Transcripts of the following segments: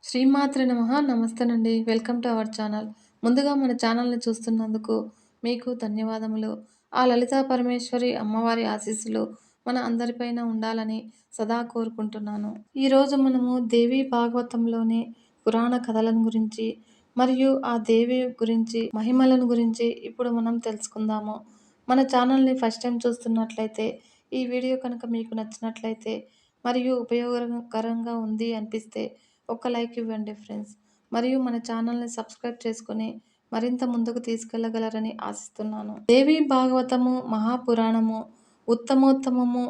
శ్రీమాత్రే నమః. నమస్తేనండి. Welcome to our channel. ముందుగా మన ఛానల్‌ని చూస్తున్నందుకు మీకు ధన్యవాదములు. ఆ లలితా పరమేశ్వరి అమ్మవారి ఆశీస్సులు మన అందరిపైన ఉండాలని సదా కోరుకుంటున్నాను. ఈరోజు మనము దేవి భాగవతంలోని పురాణ కథలను గురించి మరియు ఆ దేవి గురించి మహిమలను గురించి ఇప్పుడు మనం తెలుసుకుందాము. మన ఛానల్‌ని ఫస్ట్ టైం చూస్తున్నట్లయితే ఈ వీడియో కనుక మీకు నచ్చినట్లయితే మరియు ఉపయోగకరంగా ఉంది అనిపిస్తే ఒక లైక్ ఇవ్వండి ఫ్రెండ్స్. మరియు మన ఛానల్‌ని సబ్స్క్రైబ్ చేసుకొని మరింత ముందుకు తీసుకెళ్లగలరని ఆశిస్తున్నాను. దేవి భాగవతము మహాపురాణము ఉత్తమోత్తమము.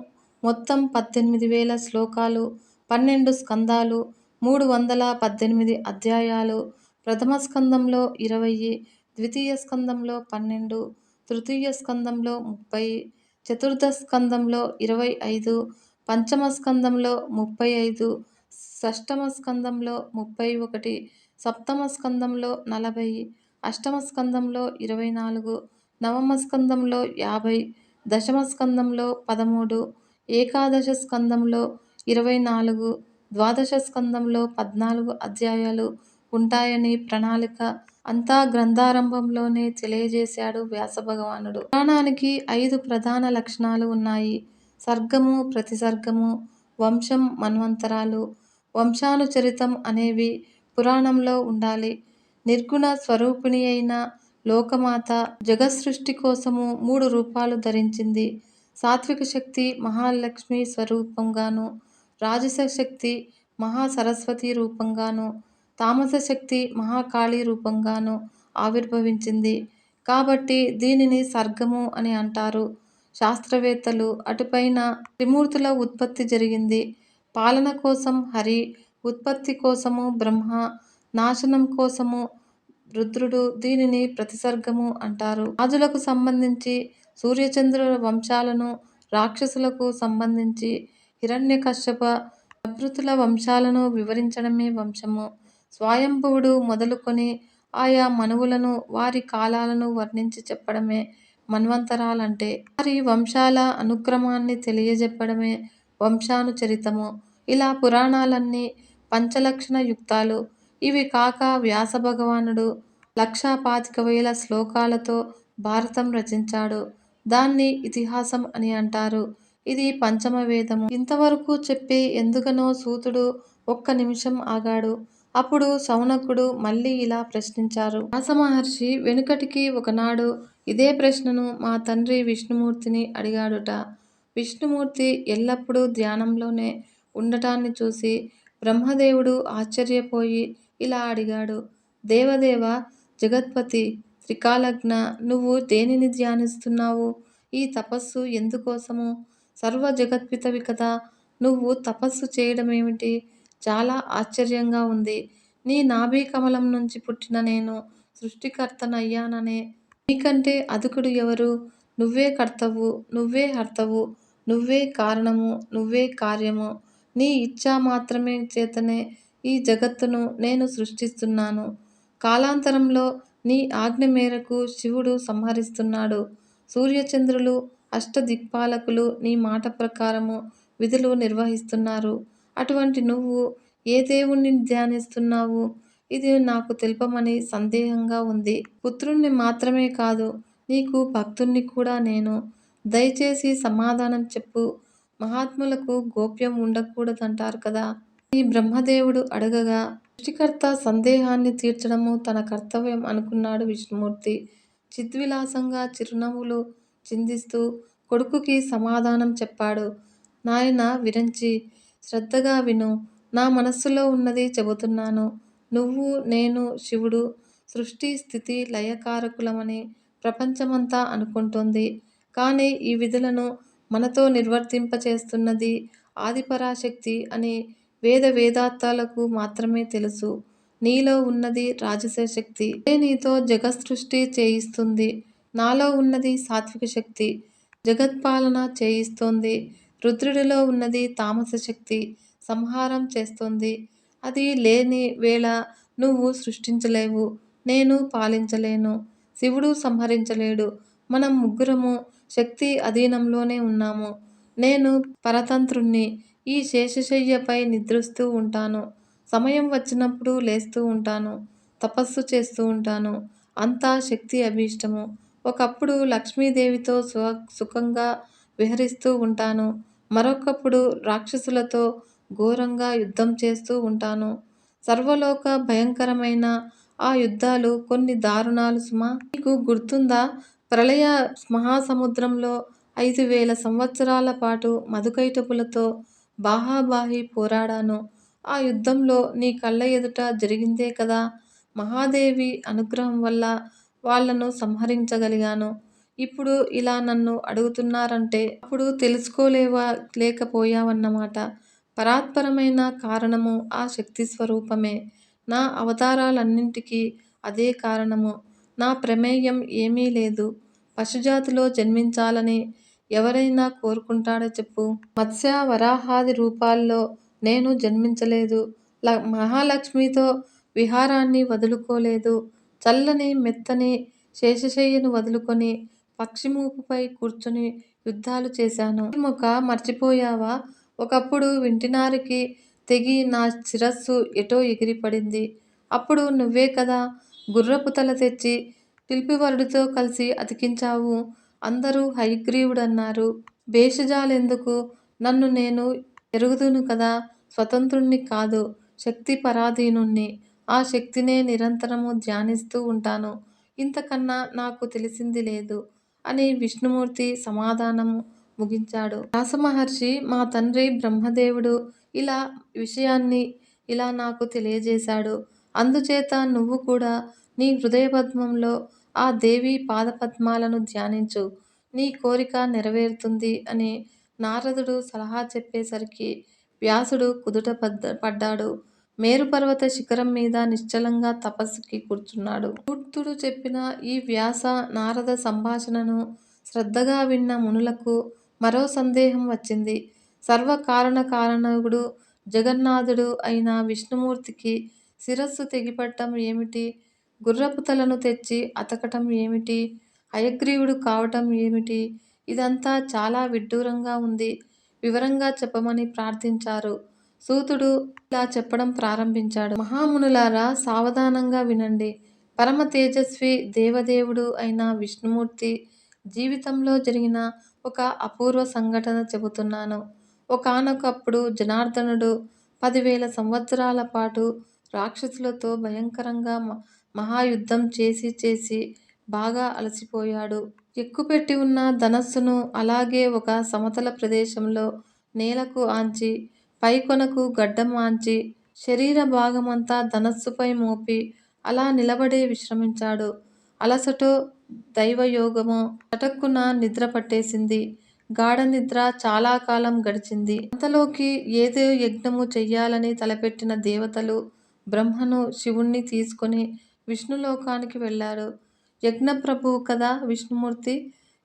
మొత్తం 18,000 శ్లోకాలు, 12 స్కందాలు, 318 అధ్యాయాలు. ప్రథమ స్కందంలో 20, ద్వితీయ స్కందంలో 12, తృతీయ స్కందంలో 30, చతుర్థ స్కందంలో 25, పంచమ స్కందంలో 35, షష్టమ స్కందంలో 31, సప్తమ స్కందంలో 40, అష్టమ స్కందంలో 24, నవమ స్కందంలో 50, దశమ స్కందంలో 13, ఏకాదశ స్కందంలో 24, ద్వాదశ స్కందంలో 14 అధ్యాయాలు ఉంటాయని ప్రణాళిక అంతా గ్రంథారంభంలోనే తెలియజేశాడు వ్యాసభగవానుడు. పురాణానికి 5 ప్రధాన లక్షణాలు ఉన్నాయి. సర్గము, ప్రతిసర్గము, వంశం, మన్వంతరాలు, వంశానుచరితం అనేవి పురాణంలో ఉండాలి. నిర్గుణ స్వరూపిణి అయిన లోకమాత జగత్సృష్టి కోసము 3 రూపాలు ధరించింది. సాత్విక శక్తి మహాలక్ష్మి స్వరూపంగాను, రాజస శక్తి మహాసరస్వతి రూపంగాను, తామస శక్తి మహాకాళి రూపంగాను ఆవిర్భవించింది. కాబట్టి దీనిని సర్గము అని అంటారు. శాస్త్రవేత్తలు అటుపైన త్రిమూర్తుల ఉత్పత్తి జరిగింది. పాలన కోసం హరి, ఉత్పత్తి కోసము బ్రహ్మ, నాశనం కోసము రుద్రుడు. దీనిని ప్రతిసర్గము అంటారు. రాజులకు సంబంధించి సూర్యచంద్రుల వంశాలను, రాక్షసులకు సంబంధించి హిరణ్యకశ్యప ప్రభృతుల వంశాలను వివరించడమే వంశము. స్వయంభువుడు మొదలుకొని ఆయా మనువులను, వారి కాలాలను వర్ణించి చెప్పడమే మన్వంతరాలంటే. వారి వంశాల అనుక్రమాన్ని తెలియజెప్పడమే వంశానుచరితము. ఇలా పురాణాలన్నీ పంచలక్షణ యుక్తాలు. ఇవి కాక వ్యాసభగవానుడు 1,25,000 శ్లోకాలతో భారతం రచించాడు. దాన్ని ఇతిహాసం అని అంటారు. ఇది పంచమ వేదము. ఇంతవరకు చెప్పి ఎందుకనో సూతుడు ఒక్క నిమిషం ఆగాడు. అప్పుడు శౌనకుడు మళ్ళీ ఇలా ప్రశ్నించారు. వ్యాసమహర్షి వెనుకటికి ఒకనాడు ఇదే ప్రశ్నను మా తండ్రి విష్ణుమూర్తిని అడిగాడుట. విష్ణుమూర్తి ఎల్లప్పుడూ ధ్యానంలోనే ఉండటాన్ని చూసి బ్రహ్మదేవుడు ఆశ్చర్యపోయి ఇలా అడిగాడు. దేవదేవ, జగత్పతి, త్రికాలజ్ఞ, నువ్వు దేనిని ధ్యానిస్తున్నావు? ఈ తపస్సు ఎందుకోసము? సర్వ జగత్పితవి కదా, నువ్వు తపస్సు చేయడమేమిటి? చాలా ఆశ్చర్యంగా ఉంది. నీ నాభి కమలం నుంచి పుట్టిన నేను సృష్టికర్తనయ్యాననే. నీకంటే అధికుడు ఎవరు? నువ్వే కర్తవు, నువ్వే హర్తవు, నువ్వే కారణము, నువ్వే కార్యము. నీ ఇచ్ఛా మాత్రమే చేతనే ఈ జగత్తును నేను సృష్టిస్తున్నాను. కాలాంతరంలో నీ ఆజ్ఞ మేరకు శివుడు సంహరిస్తున్నాడు. సూర్యచంద్రులు, అష్టదిక్పాలకులు నీ మాట ప్రకారము విధులు నిర్వహిస్తున్నారు. అటువంటి నువ్వు ఏ దేవుణ్ణి ధ్యానిస్తున్నావు? ఇది నాకు తెలుపమని సందేహంగా ఉంది. పుత్రుణ్ణి మాత్రమే కాదు, నీకు భక్తుణ్ణి కూడా నేను. దయచేసి సమాధానం చెప్పు. మహాత్ములకు గోప్యం ఉండకూడదంటారు కదా. ఈ బ్రహ్మదేవుడు అడగగా సృష్టికర్త సందేహాన్ని తీర్చడము తన కర్తవ్యం అనుకున్నాడు విష్ణుమూర్తి. చిద్విలాసంగా చిరునవ్వులు చిందిస్తూ కొడుకుకి సమాధానం చెప్పాడు. నాయనా విరంచి, శ్రద్ధగా విను. నా మనస్సులో ఉన్నది చెబుతున్నాను. నువ్వు, నేను, శివుడు సృష్టి స్థితి లయకారకులమని ప్రపంచమంతా అనుకుంటోంది. కానీ ఈ విధులను మనతో నిర్వర్తింపచేస్తున్నది ఆదిపరాశక్తి అని వేదాంతాలకు మాత్రమే తెలుసు. నీలో ఉన్నది రాజస శక్తి. అదే నీతో జగత్సృష్టి చేయిస్తుంది. నాలో ఉన్నది సాత్విక శక్తి. జగత్పాలన చేయిస్తోంది. రుద్రుడిలో ఉన్నది తామస శక్తి. సంహారం చేస్తోంది. అది లేని వేళ నువ్వు సృష్టించలేవు, నేను పాలించలేను, శివుడు సంహరించలేడు. మనం ముగ్గురము శక్తి అధీనంలోనే ఉన్నాము. నేను పరతంత్రుణ్ణి. ఈ శేషశయ్యపై నిద్రిస్తూ ఉంటాను. సమయం వచ్చినప్పుడు లేస్తూ ఉంటాను. తపస్సు చేస్తూ ఉంటాను. అంతా శక్తి అభీష్టము. ఒకప్పుడు లక్ష్మీదేవితో సుఖంగా విహరిస్తూ ఉంటాను. మరొకప్పుడు రాక్షసులతో ఘోరంగా యుద్ధం చేస్తూ ఉంటాను. సర్వలోక భయంకరమైన ఆ యుద్ధాలు కొన్ని దారుణాలు సుమా! నీకు గుర్తుందా? ప్రళయ మహాసముద్రంలో 5000 సంవత్సరాల పాటు మధుకైటపులతో బాహాబాహి పోరాడాను. ఆ యుద్ధంలో నీ కళ్ళ ఎదుట జరిగిందే కదా! మహాదేవి అనుగ్రహం వల్ల వాళ్ళను సంహరించగలిగాను. ఇప్పుడు ఇలా నన్ను అడుగుతున్నారంటే అప్పుడు లేకపోయావన్నమాట. పరాత్పరమైన కారణము ఆ శక్తి స్వరూపమే. నా అవతారాలన్నింటికీ అదే కారణము. నా ప్రమేయం ఏమీ లేదు. పశుజాతిలో జన్మించాలని ఎవరైనా కోరుకుంటాడా చెప్పు? మత్స్య, వరాహాది రూపాల్లో నేను జన్మించలేదు. మహాలక్ష్మితో విహారాన్ని వదులుకోలేదు. చల్లని మెత్తని శేషశయ్యను వదులుకొని పక్షిమూపుపై కూర్చుని యుద్ధాలు చేశాను. ముఖ మర్చిపోయావా? ఒకప్పుడు వింటినారికి తెగి నా శిరస్సు ఎటో ఎగిరిపడింది. అప్పుడు నువ్వే కదా గుర్రపు తల తెచ్చి శిల్పివరుడితో కలిసి అతికించావు. అందరూ హయగ్రీవుడన్నారు. భేషజాలెందుకు? నన్ను నేను ఎరుగుదును కదా! స్వతంత్రుణ్ణి కాదు, శక్తి పరాధీనుణ్ణి. ఆ శక్తినే నిరంతరము ధ్యానిస్తూ ఉంటాను. ఇంతకన్నా నాకు తెలిసింది లేదు అని విష్ణుమూర్తి సమాధానము ముగించాడు. వ్యాసమహర్షి మా తండ్రి బ్రహ్మదేవుడు ఇలా విషయాన్ని ఇలా నాకు తెలియజేశాడు. అందుచేత నువ్వు కూడా నీ హృదయపద్మంలో ఆ దేవి పాదపద్మాలను ధ్యానించు. నీ కోరిక నెరవేరుతుంది అని నారదుడు సలహా చెప్పేసరికి వ్యాసుడు కుదుట పడ్డాడు. మేరుపర్వత శిఖరం మీద నిశ్చలంగా తపస్సుకి కూర్చున్నాడు. కూర్తుడు చెప్పిన ఈ వ్యాస నారద సంభాషణను శ్రద్ధగా విన్న మునులకు మరో సందేహం వచ్చింది. సర్వకారణకారణుడు జగన్నాథుడు అయిన విష్ణుమూర్తికి శిరస్సు తెగిపడటం ఏమిటి? గుర్రపు తలను తెచ్చి అతకటం ఏమిటి? హయగ్రీవుడు కావటం ఏమిటి? ఇదంతా చాలా విడ్డూరంగా ఉంది. వివరంగా చెప్పమని ప్రార్థించారు. సూతుడు ఇలా చెప్పడం ప్రారంభించాడు. మహామునులారా, సావధానంగా వినండి. పరమ తేజస్వి దేవదేవుడు అయిన విష్ణుమూర్తి జీవితంలో జరిగిన ఒక అపూర్వ సంఘటన చెబుతున్నాను. ఒకానొకప్పుడు జనార్దనుడు 10,000 సంవత్సరాల పాటు రాక్షసులతో భయంకరంగా మహాయుద్ధం చేసి చేసి బాగా అలసిపోయాడు. ఎక్కుపెట్టి ఉన్న ధనస్సును అలాగే ఒక సమతల ప్రదేశంలో నేలకు ఆంచి, పైకొనకు గడ్డం ఆంచి, శరీర భాగమంతా ధనస్సుపై మోపి అలా నిలబడే విశ్రమించాడు. అలసటో దైవయోగమో చటుక్కున నిద్ర పట్టేసింది. గాఢ నిద్ర చాలా కాలం గడిచింది. అంతలోకి ఏదో యజ్ఞము చెయ్యాలని తలపెట్టిన దేవతలు బ్రహ్మను, శివుణ్ణి తీసుకొని విష్ణులోకానికి వెళ్ళారు. యజ్ఞప్రభువు కదా విష్ణుమూర్తి.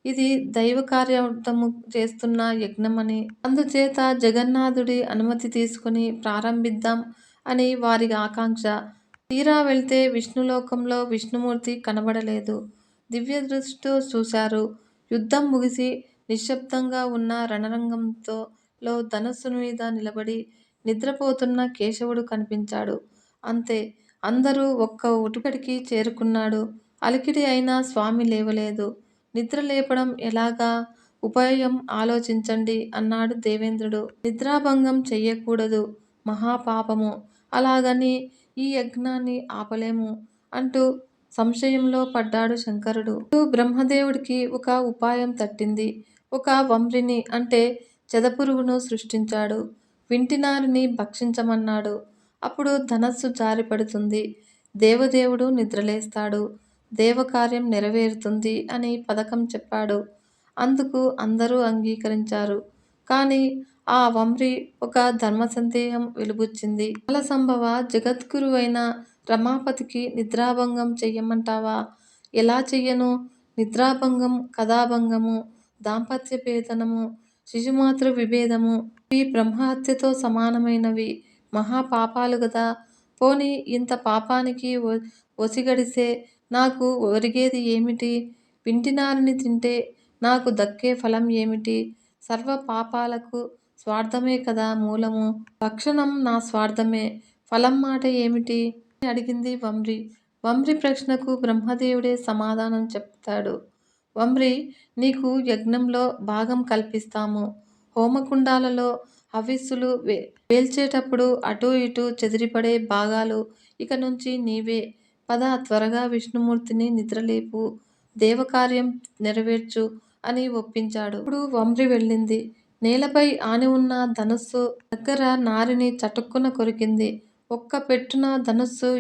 ఇది దైవకార్యార్థము చేస్తున్న యజ్ఞమని, అందుచేత జగన్నాథుడి అనుమతి తీసుకుని ప్రారంభిద్దాం అని వారి ఆకాంక్ష. తీరా వెళ్తే విష్ణులోకంలో విష్ణుమూర్తి కనబడలేదు. దివ్యదృష్టితో చూశారు. యుద్ధం ముగిసి నిశ్శబ్దంగా ఉన్న రణరంగంలో ధనస్సు మీద నిలబడి నిద్రపోతున్న కేశవుడు కనిపించాడు. అంతే. అందరూ ఒక్క ఉటుకడికి చేరుకున్నాడు. అలికిడి అయినా స్వామి లేవలేదు. నిద్ర లేపడం ఎలాగా? ఉపాయం ఆలోచించండి అన్నాడు దేవేంద్రుడు. నిద్రాభంగం చెయ్యకూడదు, మహాపాపము. అలాగని ఈ యజ్ఞాన్ని ఆపలేము అంటూ సంశయంలో పడ్డాడు శంకరుడు. బ్రహ్మదేవుడికి ఒక ఉపాయం తట్టింది. ఒక వంవ్రిని అంటే చెదపురుగును సృష్టించాడు. వింటినారిని భక్షించమన్నాడు. అప్పుడు ధనస్సు జారిపడుతుంది. దేవదేవుడు నిద్రలేస్తాడు. దేవకార్యం నెరవేరుతుంది అని పథకం చెప్పాడు. అందుకు అందరూ అంగీకరించారు. కానీ ఆ వంవ్రి ఒక ధర్మ సందేహం వెలుబుచ్చింది. కాలసంభవ జగద్గురువైన రమాపతికి నిద్రాభంగం చెయ్యమంటావా? ఎలా చెయ్యను? నిద్రాభంగం, కథాభంగము, దాంపత్య భేదనము, శిశుమాతృ విభేదము ఇవి బ్రహ్మహత్యతో సమానమైనవి. మహాపాపాలు గదా. పోనీ ఇంత పాపానికి ఒసిగడిసే నాకు ఒరిగేది ఏమిటి? వింటినారిని తింటే నాకు దక్కే ఫలం ఏమిటి? సర్వ పాపాలకు స్వార్థమే కదా మూలము. భక్షణం నా స్వార్థమే. ఫలం మాట ఏమిటి అని అడిగింది వంవ్రి. వంవ్రి ప్రశ్నకు బ్రహ్మదేవుడే సమాధానం చెప్తాడు. వంవ్రి, నీకు యజ్ఞంలో భాగం కల్పిస్తాము. హోమకుండాలలో హవిస్సులు వేల్చేటప్పుడు అటూ ఇటూ చెదిరిపడే భాగాలు ఇక నుంచి నీవే. పద, త్వరగా విష్ణుమూర్తిని నిద్రలేపు, దేవకార్యం నెరవేర్చు అని ఒప్పించాడు. ఇప్పుడు వంవ్రి వెళ్ళింది. నేలపై ఆని ఉన్న ధనుస్సు దగ్గర నారిని చటుక్కున కొరికింది. ఒక్క పెట్టున ధనుస్సు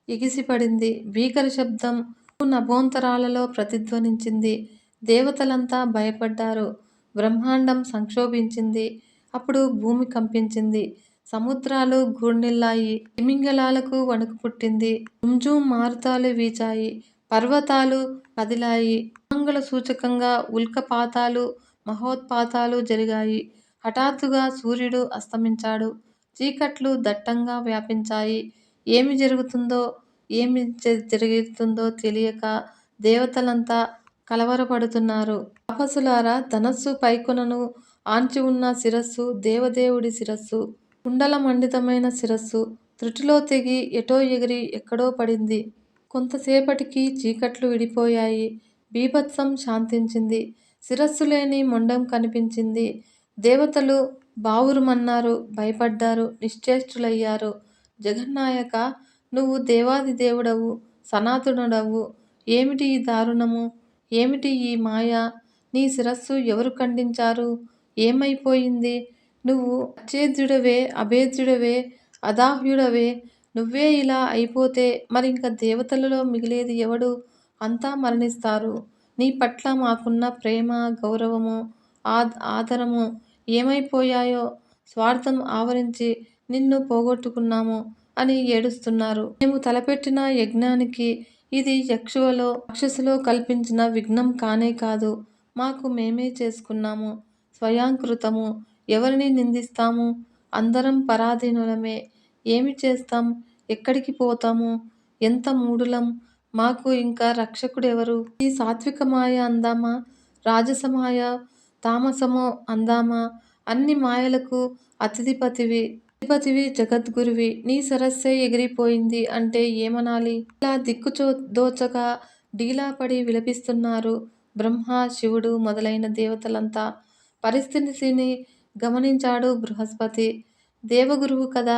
ఎగిసిపడింది. భీకర శబ్దం నభోంతరాలలో ప్రతిధ్వనించింది. దేవతలంతా భయపడ్డారు. బ్రహ్మాండం సంక్షోభించింది. అప్పుడు భూమి కంపించింది. సముద్రాలు ఘూర్ణిల్లాయి. తిమింగలాలకు వణుకు పుట్టింది. జుంజుం మారుతాలు వీచాయి. పర్వతాలు కదిలాయి. అమంగళ సూచకంగా ఉల్కపాతాలు, మహోత్పాతాలు జరిగాయి. హఠాత్తుగా సూర్యుడు అస్తమించాడు. చీకట్లు దట్టంగా వ్యాపించాయి. ఏమి జరుగుతుందో ఏమి జరుగుతుందో తెలియక దేవతలంతా కలవరపడుతున్నారు. తాపసులారా, ధనస్సు పైకొనను ఆన్చి ఉన్న శిరస్సు దేవదేవుడి శిరస్సు. కుండలమండితమైన శిరస్సు త్రుటిలో తెగి ఎటో ఎగిరి ఎక్కడో పడింది. కొంతసేపటికి చీకట్లు విడిపోయాయి. బీభత్సం శాంతించింది. శిరస్సు లేని మొండెం కనిపించింది. దేవతలు బావురుమన్నారు, భయపడ్డారు, నిశ్చేష్టులయ్యారు. జగన్నాయక, నువ్వు దేవాది దేవుడవు, సనాతనుడవు. ఏమిటి ఈ దారుణము? ఏమిటి ఈ మాయ? నీ శిరస్సు ఎవరు ఖండించారు? ఏమైపోయింది? నువ్వు అచ్ఛేద్యుడవే, అభేద్యుడవే, అదాహ్యుడవే. నువ్వే ఇలా అయిపోతే మరింక దేవతలలో మిగిలేది ఎవడు? అంతా మరణిస్తారు. నీ పట్ల మాకున్న ప్రేమ, గౌరవము, ఆదరము ఏమైపోయాయో? స్వార్థం ఆవరించి నిన్ను పోగొట్టుకున్నాము అని ఏడుస్తున్నారు. మేము తలపెట్టిన యజ్ఞానికి ఇది యక్షువలో రాక్షసులో కల్పించిన విఘ్నం కానే కాదు. మాకు మేమే చేసుకున్నాము. స్వయంకృతము. ఎవరిని నిందిస్తాము? అందరం పరాధీనులమే. ఏమి చేస్తాం? ఎక్కడికి పోతాము? ఎంత మూఢులం! మాకు ఇంకా రక్షకుడెవరు? ఈ సాత్విక మాయ అందామా? రాజసమాయ, తామసమో అందామా? అన్ని మాయలకు అధిపతివి జగద్గురువి. నీ శిరస్సే ఎగిరిపోయింది అంటే ఏమనాలి? ఇలా దోచక డీలాపడి విలపిస్తున్నారు బ్రహ్మ, శివుడు మొదలైన దేవతలంతా. పరిస్థితిని గమనించాడు బృహస్పతి. దేవగురువు కదా,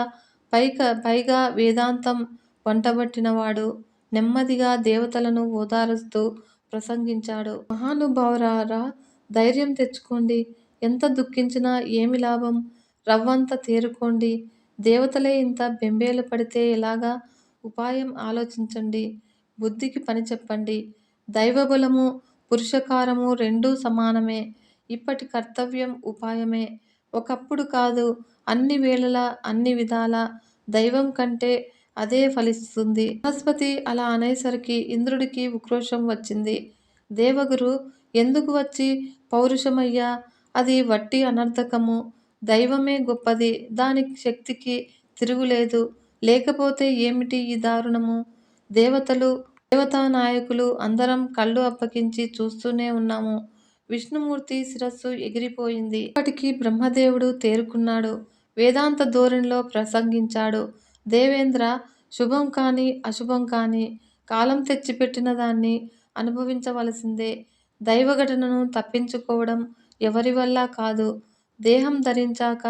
పైగా వేదాంతం వంటబట్టినవాడు. నెమ్మదిగా దేవతలను ఓదారుస్తూ ప్రసంగించాడు. మహానుభావులారా, ధైర్యం తెచ్చుకోండి. ఎంత దుఃఖించినా ఏమి లాభం? రవ్వంత తేరుకోండి. దేవతలే ఇంత బెంబేలు పడితే ఎలాగా? ఉపాయం ఆలోచించండి. బుద్ధికి పని చెప్పండి. దైవబలము, పురుషకారము రెండూ సమానమే. ఇప్పటి కర్తవ్యం ఉపాయమే. ఒకప్పుడు కాదు, అన్ని వేళలా, అన్ని విధాలా దైవం కంటే అదే ఫలిస్తుంది. బృహస్పతి అలా అనేసరికి ఇంద్రుడికి ఉక్రోషం వచ్చింది. దేవగురు, ఎందుకు వచ్చి పౌరుషమయ్యా? అది వట్టి అనర్థకము. దైవమే గొప్పది. దాని శక్తికి తిరుగులేదు. లేకపోతే ఏమిటి ఈ దారుణము? దేవతా నాయకులు అందరం కళ్ళు అప్పగించి చూస్తూనే ఉన్నాము. విష్ణుమూర్తి శిరస్సు ఎగిరిపోయింది. ఇప్పటికి బ్రహ్మదేవుడు తేరుకున్నాడు. వేదాంత ధోరణిలో ప్రసంగించాడు. దేవేంద్ర, శుభం కాని అశుభం కాని కాలం తెచ్చిపెట్టిన దాన్ని అనుభవించవలసిందే. దైవఘటనను తప్పించుకోవడం ఎవరి వల్ల కాదు. దేహం ధరించాక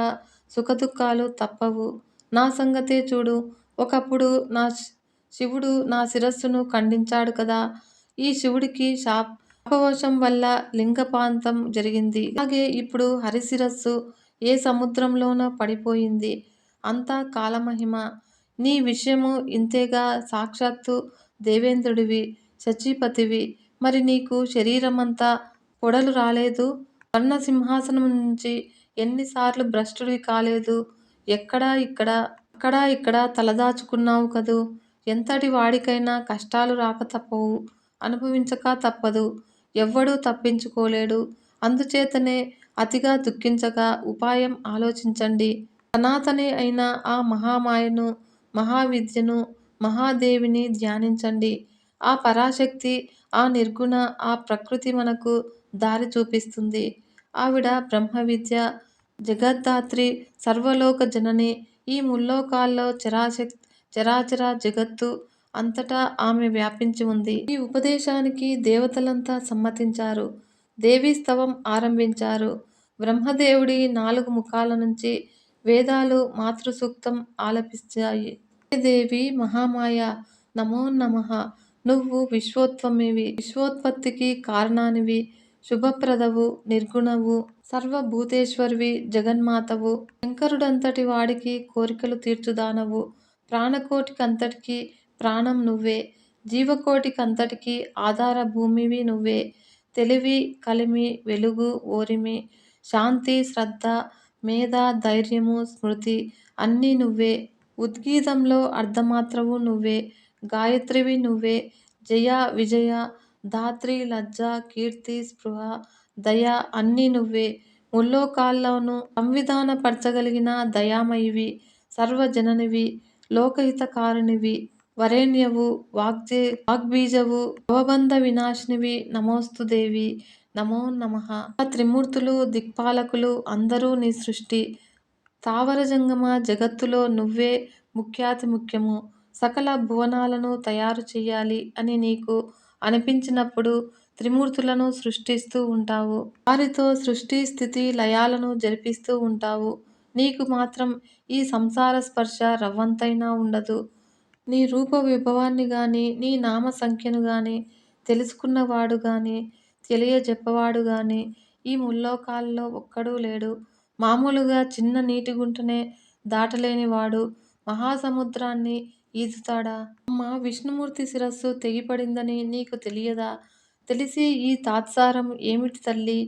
సుఖదుఖాలు తప్పవు. నా సంగతే చూడు. ఒకప్పుడు శివుడు నా శిరస్సును ఖండించాడు కదా. ఈ శివుడికి శాపవశం వల్ల లింగపాంతం జరిగింది. అలాగే ఇప్పుడు హరిశిరస్సు ఏ సముద్రంలోనో పడిపోయింది. అంతా కాలమహిమ. నీ విషయము ఇంతేగా. సాక్షాత్తు దేవేంద్రుడివి, శచీపతివి. మరి నీకు శరీరమంతా పొడలు రాలేదు? స్వర్ణ సింహాసనం నుంచి ఎన్నిసార్లు భ్రష్టుడివి కాలేదు? ఎక్కడా ఇక్కడ తలదాచుకున్నావు కదూ. ఎంతటి వాడికైనా కష్టాలు రాక తప్పవు, అనుభవించక తప్పదు. ఎవ్వడూ తప్పించుకోలేడు. అందుచేతనే అతిగా దుఃఖించక ఉపాయం ఆలోచించండి. సనాతని అయిన ఆ మహామాయను, మహావిద్యను, మహాదేవిని ధ్యానించండి. ఆ పరాశక్తి, ఆ నిర్గుణ, ఆ ప్రకృతి మనకు దారి చూపిస్తుంది. ఆవిడ బ్రహ్మవిద్య, జగద్ధాత్రి, సర్వలోక జనని. ఈ ముల్లోకాల్లో చరాచర జగత్తు అంతటా ఆమె వ్యాపించి ఉంది. ఈ ఉపదేశానికి దేవతలంతా సమ్మతించారు. దేవీ స్తవం ఆరంభించారు. బ్రహ్మదేవుడి 4 ముఖాల నుంచి వేదాలు మాతృసూక్తం ఆలపించాయి. హే దేవి మహామాయ నమో నమః. నువ్వు విశ్వోత్పత్తివి, విశ్వోత్పత్తికి కారణానివి, శుభప్రదవు, నిర్గుణవు, సర్వభూతేశ్వరివి, జగన్మాతవు, శంకరుడంతటి వాడికి కోరికలు తీర్చుదానవు, ప్రాణకోటికంతటికీ ప్రాణం నువ్వే, జీవకోటికంతటికీ ఆధార భూమివి నువ్వే, తెలివి, కలిమి, వెలుగు, ఓరిమి, శాంతి, శ్రద్ధ, మేధ, ధైర్యము, స్మృతి అన్నీ నువ్వే, ఉద్గీతంలో అర్ధమాత్రవు నువ్వే, గాయత్రివి నువ్వే, జయ, విజయ, ధాత్రి, లజ్జ, కీర్తి, స్పృహ, దయ అన్నీ నువ్వే, ముల్లోకాల్లోనూ సంవిధానపరచగలిగిన దయామయివి, సర్వజననివి, లోకహితకారిణివి, వరేణ్యవు, వాగ్బీజవు, భవబంధ వినాశినివి, నమోస్తు దేవి నమో నమః. ఆ త్రిమూర్తులు, దిక్పాలకులు అందరూ నీ సృష్టి. స్థావర జంగమ జగత్తులో నువ్వే ముఖ్యాతి ముఖ్యము. సకల భువనాలను తయారు చెయ్యాలి అని నీకు అనిపించినప్పుడు త్రిమూర్తులను సృష్టిస్తూ ఉంటావు. వారితో సృష్టి, స్థితి, లయాలను జరిపిస్తూ ఉంటావు. నీకు మాత్రం ఈ సంసార స్పర్శ రవ్వంతైనా ఉండదు. నీ రూప విభవాన్ని గాని, నీ నామ సంఖ్యను గాని తెలుసుకున్నవాడు గాని, తెలియజెప్పవాడు గాని ఈ ముల్లోకాల్లో ఒక్కడూ లేడు. మామూలుగా చిన్న నీటి గుంటనే దాటలేనివాడు మహాసముద్రాన్ని ఈదుతాడా? అమ్మ విష్ణుమూర్తి శిరస్సు తెగిపడిందని నీకు తెలియదా? తెలిసి ఈ తాత్సారం ఏమిటి తల్లీ?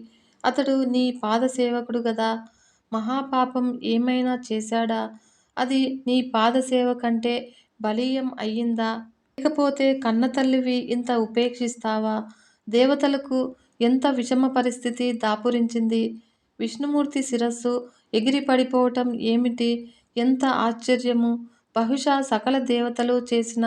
అతడు నీ పాదసేవకుడు గదా. మహాపాపం ఏమైనా చేశాడా? అది నీ పాదసేవ కంటే బలీయం అయ్యిందా? లేకపోతే కన్నతల్లివి ఇంత ఉపేక్షిస్తావా? దేవతలకు ఎంత విషమ పరిస్థితి దాపురించింది. విష్ణుమూర్తి శిరస్సు ఎగిరి పడిపోవటం ఏమిటి? ఎంత ఆశ్చర్యము! బహుశా సకల దేవతలు చేసిన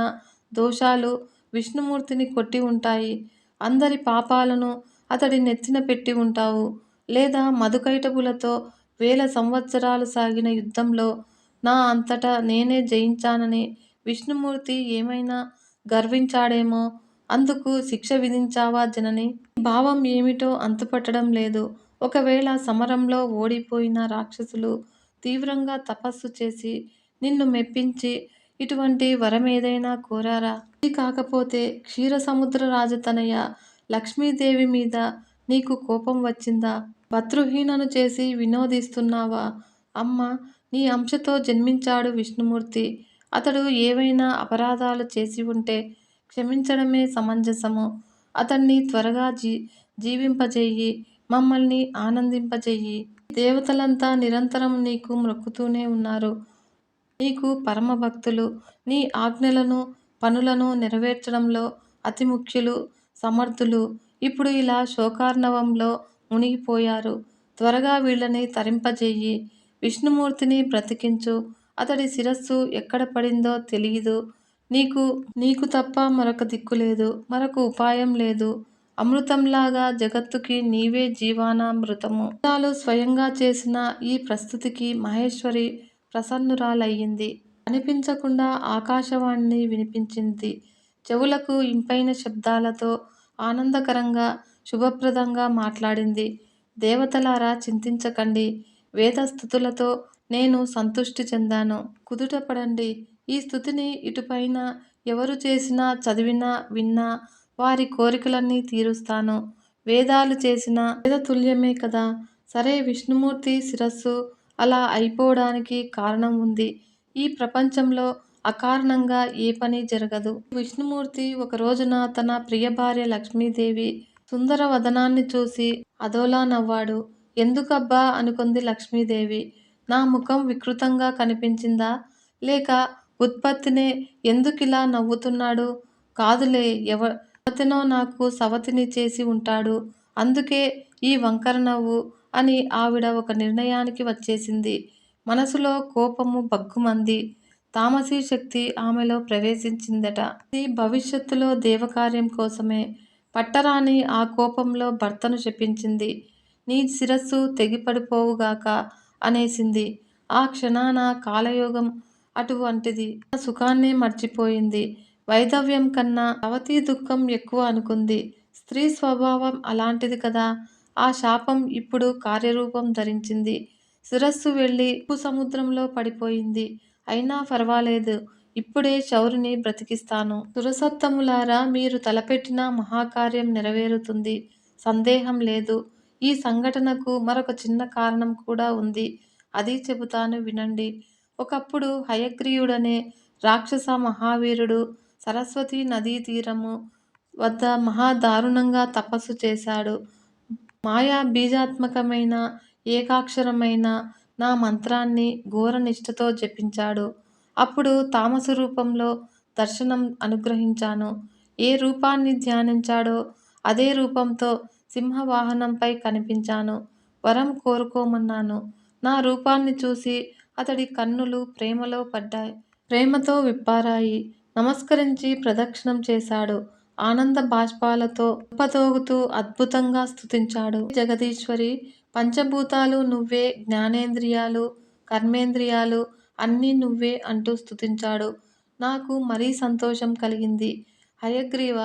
దోషాలు విష్ణుమూర్తిని కొట్టి ఉంటాయి. అందరి పాపాలను అతడి నెత్తిన పెట్టి ఉంటావు. లేదా మధుకైటబులతో వేల సంవత్సరాలు సాగిన యుద్ధంలో నా అంతటా నేనే జయించానని విష్ణుమూర్తి ఏమైనా గర్వించాడేమో, అందుకు శిక్ష విధించావా జనని? నీ భావం ఏమిటో అంతుపట్టడం లేదు. ఒకవేళ సమరంలో ఓడిపోయిన రాక్షసులు తీవ్రంగా తపస్సు చేసి నిన్ను మెప్పించి ఇటువంటి వరమేదైనా కోరారా? ఇది కాకపోతే క్షీరసముద్ర రాజతనయ లక్ష్మీదేవి మీద నీకు కోపం వచ్చిందా? భర్తృహీనను చేసి వినోదిస్తున్నావా? అమ్మ నీ అంశతో జన్మించాడు విష్ణుమూర్తి. అతడు ఏవైనా అపరాధాలు చేసి ఉంటే క్షమించడమే సమంజసము. అతన్ని త్వరగా జీవింపజెయ్యి, మమ్మల్ని ఆనందింపజెయ్యి. దేవతలంతా నిరంతరం నీకు మ్రొక్కుతూనే ఉన్నారు. నీకు పరమభక్తులు. నీ ఆజ్ఞలను, పనులను నెరవేర్చడంలో అతి ముఖ్యులు, సమర్థులు. ఇప్పుడు ఇలా శోకార్ణవంలో మునిగిపోయారు. త్వరగా వీళ్ళని తరింపజెయ్యి. విష్ణుమూర్తిని బ్రతికించు. అతడి శిరస్సు ఎక్కడ పడిందో తెలీదు. నీకు తప్ప మరొక దిక్కులేదు. మరొక ఉపాయం లేదు. అమృతంలాగా జగత్తుకి నీవే జీవానామృతము. వేదాలు స్వయంగా చేసిన ఈ ప్రస్తుతికి మహేశ్వరి ప్రసన్నురాలయ్యింది. కనిపించకుండా ఆకాశవాణిని వినిపించింది. చెవులకు ఇంపైన శబ్దాలతో ఆనందకరంగా, శుభప్రదంగా మాట్లాడింది. దేవతలారా చింతించకండి. వేదస్తుతులతో నేను సంతుష్టి చెందాను. కుదుటపడండి. ఈ స్తుతిని ఇటుపైన ఎవరు చేసినా, చదివినా, విన్నా వారి కోరికలన్నీ తీరుస్తాను. వేదాలు చేసిన వేదతుల్యమే కదా. సరే విష్ణుమూర్తి శిరస్సు అలా అయిపోవడానికి కారణం ఉంది. ఈ ప్రపంచంలో అకారణంగా ఏ పని జరగదు. విష్ణుమూర్తి ఒక రోజున తన ప్రియభార్య లక్ష్మీదేవి సుందర వదనాన్ని చూసి అదోలా నవ్వాడు. ఎందుకబ్బా అనుకుంది లక్ష్మీదేవి. నా ముఖం వికృతంగా కనిపించిందా? లేక ఉత్పత్తినే ఎందుకిలా నవ్వుతున్నాడు? కాదులే, ఎవతనో నాకు సవతిని చేసి ఉంటాడు. అందుకే ఈ వంకర నవ్వు అని ఆవిడ ఒక నిర్ణయానికి వచ్చేసింది. మనసులో కోపము భగ్గుమంది. తామసీ శక్తి ఆమెలో ప్రవేశించిందట. ఇది భవిష్యత్తులో దేవకార్యం కోసమే. పట్టరాని ఆ కోపంలో భర్తను శపించింది. నీ శిరస్సు తెగిపడిపోవుగాక అనేసింది. ఆ క్షణాన కాలయోగం అటువంటిది. తన సుఖాన్నే మర్చిపోయింది. వైధవ్యం కన్నా అవతి దుఃఖం ఎక్కువ అనుకుంది. స్త్రీ స్వభావం అలాంటిది కదా! ఆ శాపం ఇప్పుడు కార్యరూపం ధరించింది. శిరస్సు వెళ్ళి ఉప్పు సముద్రంలో పడిపోయింది. అయినా ఫర్వాలేదు. ఇప్పుడే శౌరిని బ్రతికిస్తాను. సురసత్తములారా, మీరు తలపెట్టిన మహాకార్యం నెరవేరుతుంది. సందేహం లేదు. ఈ సంఘటనకు మరొక చిన్న కారణం కూడా ఉంది. అది చెబుతాను వినండి. ఒకప్పుడు హయగ్రీవుడనే రాక్షస మహావీరుడు సరస్వతీ నదీ తీరము వద్ద మహాదారుణంగా తపస్సు చేశాడు. మాయా బీజాత్మకమైన ఏకాక్షరమైన నా మంత్రాన్ని ఘోర నిష్ఠతో జపించాడు. అప్పుడు తామస రూపంలో దర్శనం అనుగ్రహించాను. ఏ రూపాన్ని ధ్యానించాడో అదే రూపంతో సింహవాహనంపై కనిపించాను. వరం కోరుకోమన్నాను. నా రూపాన్ని చూసి అతడి కన్నులు ప్రేమలో పడ్డాయి. ప్రేమతో విప్పారాయి. నమస్కరించి ప్రదక్షిణం చేశాడు. ఆనంద బాష్పాలతో ఉప్పతోగుతూ అద్భుతంగా స్తుతించాడు. జగదీశ్వరి, పంచభూతాలు నువ్వే, జ్ఞానేంద్రియాలు, కర్మేంద్రియాలు అన్నీ నువ్వే అంటూ స్తుతించాడు. నాకు మరీ సంతోషం కలిగింది. హయగ్రీవ,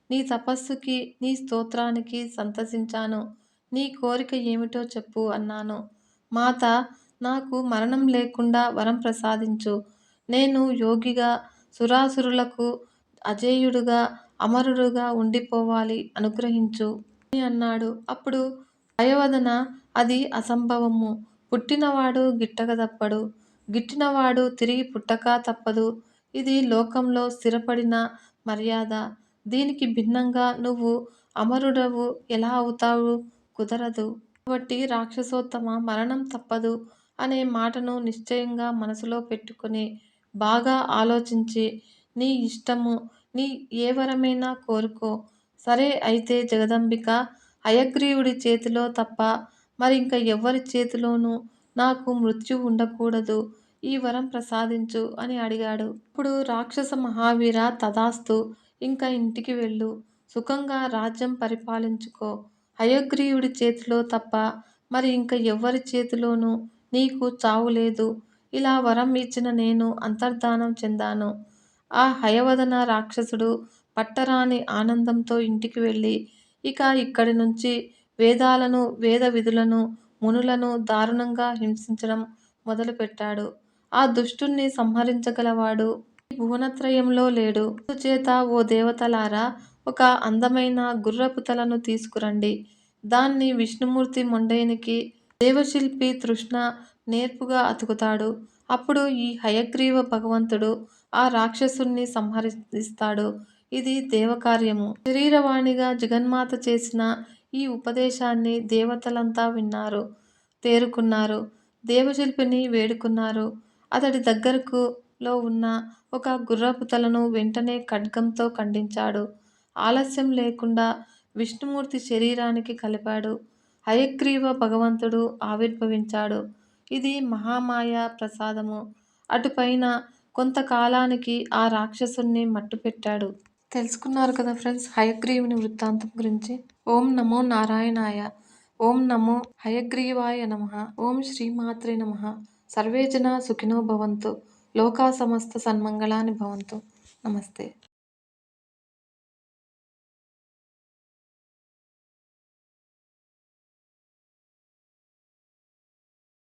నీ తపస్సుకి, నీ స్తోత్రానికి సంతసించాను. నీ కోరిక ఏమిటో చెప్పు అన్నాను. మాత, నాకు మరణం లేకుండా వరం ప్రసాదించు. నేను యోగిగా, సురాసురులకు అజేయుడుగా, అమరుడుగా ఉండిపోవాలి, అనుగ్రహించు అని అన్నాడు. అప్పుడు హయవదన, అది అసంభవము. పుట్టినవాడు గిట్టక తప్పడు. గిట్టినవాడు తిరిగి పుట్టక తప్పదు. ఇది లోకంలో స్థిరపడిన మర్యాద. దీనికి భిన్నంగా నువ్వు అమరుడవు ఎలా అవుతావు? కుదరదు. కాబట్టి రాక్షసోత్తమ, మరణం తప్పదు అనే మాటను నిశ్చయంగా మనసులో పెట్టుకుని బాగా ఆలోచించి నీ ఇష్టము, నీ ఏ వరమైనా కోరుకో. సరే అయితే జగదంబిక, హయగ్రీవుడి చేతిలో తప్ప మరింక ఎవ్వరి చేతిలోనూ నాకు మృత్యు ఉండకూడదు. ఈ వరం ప్రసాదించు అని అడిగాడు. అప్పుడు రాక్షస మహావీర, తథాస్తు. ఇంక ఇంటికి వెళ్ళు. సుఖంగా రాజ్యం పరిపాలించుకో. హయగ్రీవుడి చేతిలో తప్ప మరి ఇంక ఎవ్వరి చేతిలోనూ నీకు చావు లేదు. ఇలా వరం ఇచ్చిన నేను అంతర్ధానం చెందాను. ఆ హయవదన రాక్షసుడు పట్టరాని ఆనందంతో ఇంటికి వెళ్ళి ఇక ఇక్కడి నుంచి వేదాలను, వేద విధులను, మునులను దారుణంగా హింసించడం మొదలుపెట్టాడు. ఆ దుష్టుణ్ణి సంహరించగలవాడు ఈ భువనత్రయంలో లేడు. అందుచేత ఓ దేవతలారా, ఒక అందమైన గుర్రపు తలను తీసుకురండి. దాన్ని విష్ణుమూర్తి మొండెనికి దేవశిల్పి తృష్ణ నేర్పుగా అతుకుతాడు. అప్పుడు ఈ హయగ్రీవ భగవంతుడు ఆ రాక్షసుణ్ణి సంహరిస్తాడు. ఇది దేవకార్యము. శరీరవాణిగా జగన్మాత చేసిన ఈ ఉపదేశాన్ని దేవతలంతా విన్నారు, తేరుకున్నారు. దేవశిల్పిని వేడుకున్నారు. అతడి దగ్గరకు లో ఉన్న ఒక గుర్రపు తలను వెంటనే ఖడ్గంతో ఖండించాడు. ఆలస్యం లేకుండా విష్ణుమూర్తి శరీరానికి కలిపాడు. హయగ్రీవ భగవంతుడు ఆవిర్భవించాడు. ఇది మహామాయ ప్రసాదము. అటుపైన కొంతకాలానికి ఆ రాక్షసుణ్ణి మట్టుపెట్టాడు. తెలుసుకున్నారు కదా ఫ్రెండ్స్, హయగ్రీవుని వృత్తాంతం గురించి. ఓం నమో నారాయణాయ. ఓం నమో హయగ్రీవాయ నమః. ఓం శ్రీమాత్రే నమః. సర్వే జనా సుఖినో భవంతు. లోకా సమస్త సన్మంగళాని భవంతు. నమస్తే.